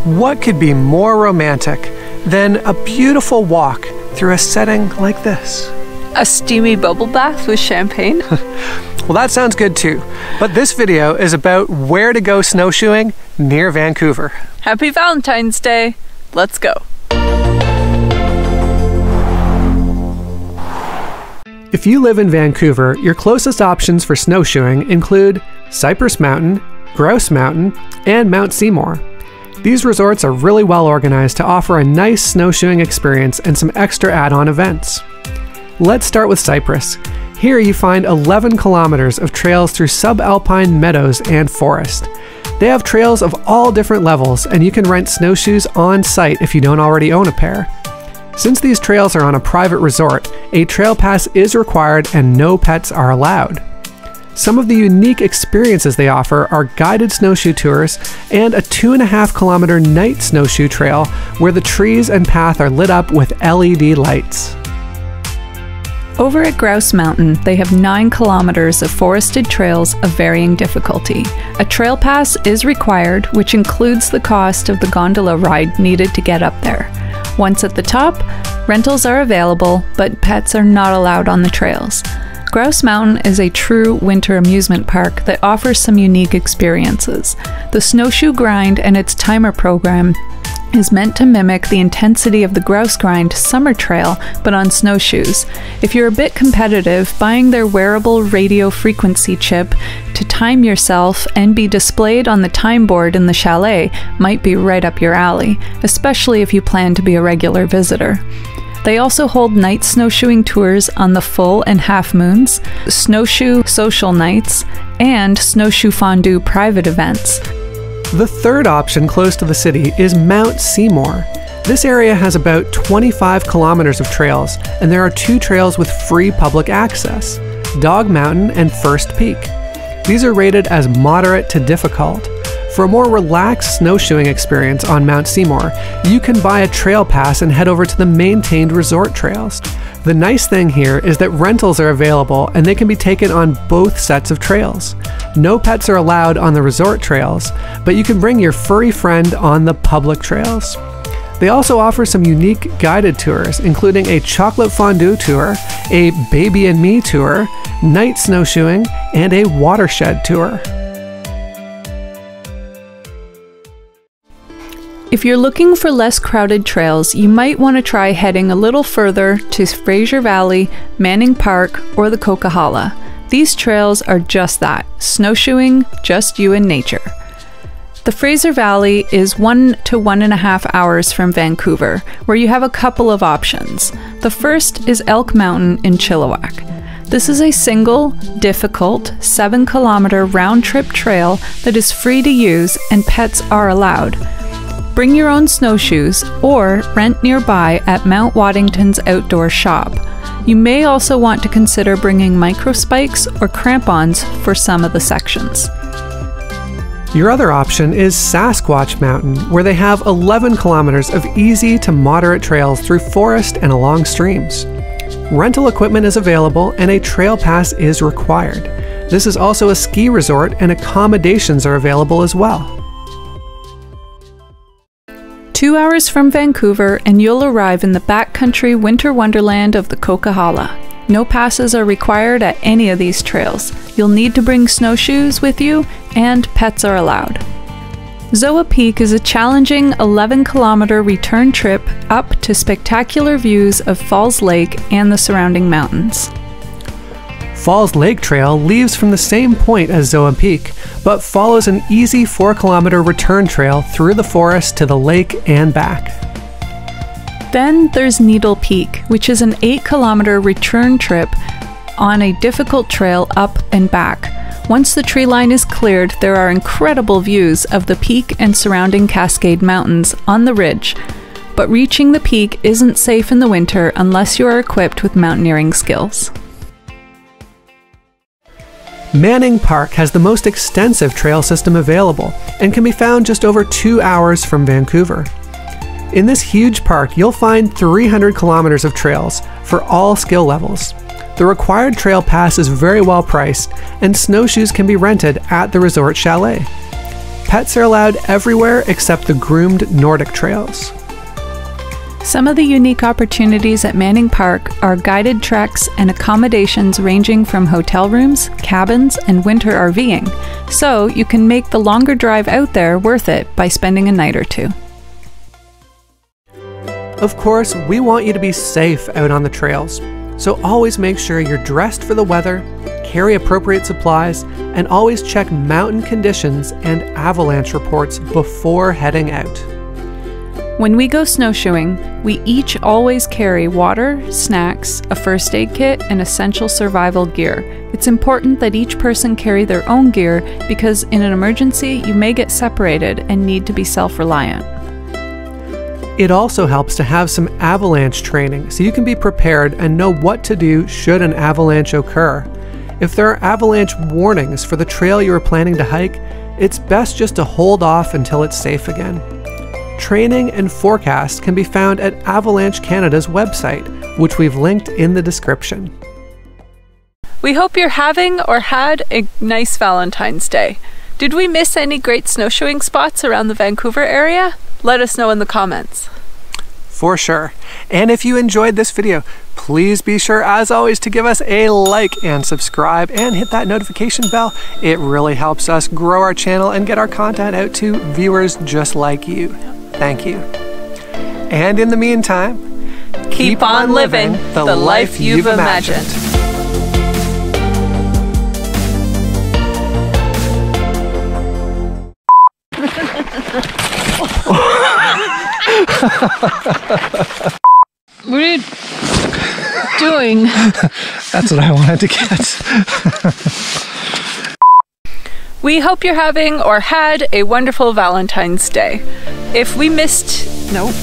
What could be more romantic than a beautiful walk through a setting like this? A steamy bubble bath with champagne? Well, that sounds good too, but this video is about where to go snowshoeing near Vancouver. Happy Valentine's Day! Let's go! If you live in Vancouver, your closest options for snowshoeing include Cypress Mountain, Grouse Mountain, and Mount Seymour. These resorts are really well organized to offer a nice snowshoeing experience and some extra add-on events. Let's start with Cypress. Here you find 11 kilometers of trails through subalpine meadows and forest. They have trails of all different levels, and you can rent snowshoes on site if you don't already own a pair. Since these trails are on a private resort, a trail pass is required and no pets are allowed. Some of the unique experiences they offer are guided snowshoe tours and a 2.5 kilometer night snowshoe trail where the trees and path are lit up with LED lights. Over at Grouse Mountain, they have 9 kilometers of forested trails of varying difficulty. A trail pass is required, which includes the cost of the gondola ride needed to get up there. Once at the top, rentals are available, but pets are not allowed on the trails. Grouse Mountain is a true winter amusement park that offers some unique experiences. The snowshoe grind and its timer program is meant to mimic the intensity of the Grouse Grind summer trail, but on snowshoes. If you're a bit competitive, buying their wearable radio frequency chip to time yourself and be displayed on the time board in the chalet might be right up your alley, especially if you plan to be a regular visitor. They also hold night snowshoeing tours on the full and half moons, snowshoe social nights, and snowshoe fondue private events. The third option close to the city is Mount Seymour. This area has about 25 kilometers of trails, and there are 2 trails with free public access, Dog Mountain and First Peak. These are rated as moderate to difficult. For a more relaxed snowshoeing experience on Mount Seymour, you can buy a trail pass and head over to the maintained resort trails. The nice thing here is that rentals are available and they can be taken on both sets of trails. No pets are allowed on the resort trails, but you can bring your furry friend on the public trails. They also offer some unique guided tours, including a chocolate fondue tour, a baby and me tour, night snowshoeing, and a watershed tour. If you're looking for less crowded trails, you might want to try heading a little further to Fraser Valley, Manning Park, or the Coquihalla. These trails are just that, snowshoeing, just you and nature. The Fraser Valley is 1 to 1.5 hours from Vancouver, where you have a couple of options. The first is Elk Mountain in Chilliwack. This is a single, difficult, 7-kilometer round-trip trail that is free to use and pets are allowed. Bring your own snowshoes or rent nearby at Mount Waddington's outdoor shop. You may also want to consider bringing microspikes or crampons for some of the sections. Your other option is Sasquatch Mountain, where they have 11 kilometers of easy to moderate trails through forest and along streams. Rental equipment is available and a trail pass is required. This is also a ski resort and accommodations are available as well. 2 hours from Vancouver and you'll arrive in the backcountry winter wonderland of the Coquihalla. No passes are required at any of these trails. You'll need to bring snowshoes with you and pets are allowed. Zoa Peak is a challenging 11-kilometer return trip up to spectacular views of Falls Lake and the surrounding mountains. Falls Lake Trail leaves from the same point as Zoa Peak, but follows an easy 4-kilometer return trail through the forest to the lake and back. Then there's Needle Peak, which is an 8-kilometer return trip on a difficult trail up and back. Once the tree line is cleared, there are incredible views of the peak and surrounding Cascade Mountains on the ridge, but reaching the peak isn't safe in the winter unless you are equipped with mountaineering skills. Manning Park has the most extensive trail system available and can be found just over 2 hours from Vancouver. In this huge park, you'll find 300 kilometers of trails for all skill levels. The required trail pass is very well priced, and snowshoes can be rented at the resort chalet. Pets are allowed everywhere except the groomed Nordic trails. Some of the unique opportunities at Manning Park are guided treks and accommodations ranging from hotel rooms, cabins, and winter RVing, so you can make the longer drive out there worth it by spending a night or two. Of course, we want you to be safe out on the trails, so always make sure you're dressed for the weather, carry appropriate supplies, and always check mountain conditions and avalanche reports before heading out. When we go snowshoeing, we each always carry water, snacks, a first aid kit, and essential survival gear. It's important that each person carry their own gear because in an emergency, you may get separated and need to be self-reliant. It also helps to have some avalanche training so you can be prepared and know what to do should an avalanche occur. If there are avalanche warnings for the trail you are planning to hike, it's best just to hold off until it's safe again. Training and forecast can be found at Avalanche Canada's website, which we've linked in the description. We hope you're having or had a nice Valentine's Day. Did we miss any great snowshoeing spots around the Vancouver area? Let us know in the comments. For sure. And if you enjoyed this video, please be sure, as always, to give us a like and subscribe and hit that notification bell. It really helps us grow our channel and get our content out to viewers just like you. Thank you. And in the meantime, Keep on living the life you've imagined. What are you doing? That's what I wanted to get. We hope you're having or had a wonderful Valentine's Day. If we missed... Nope.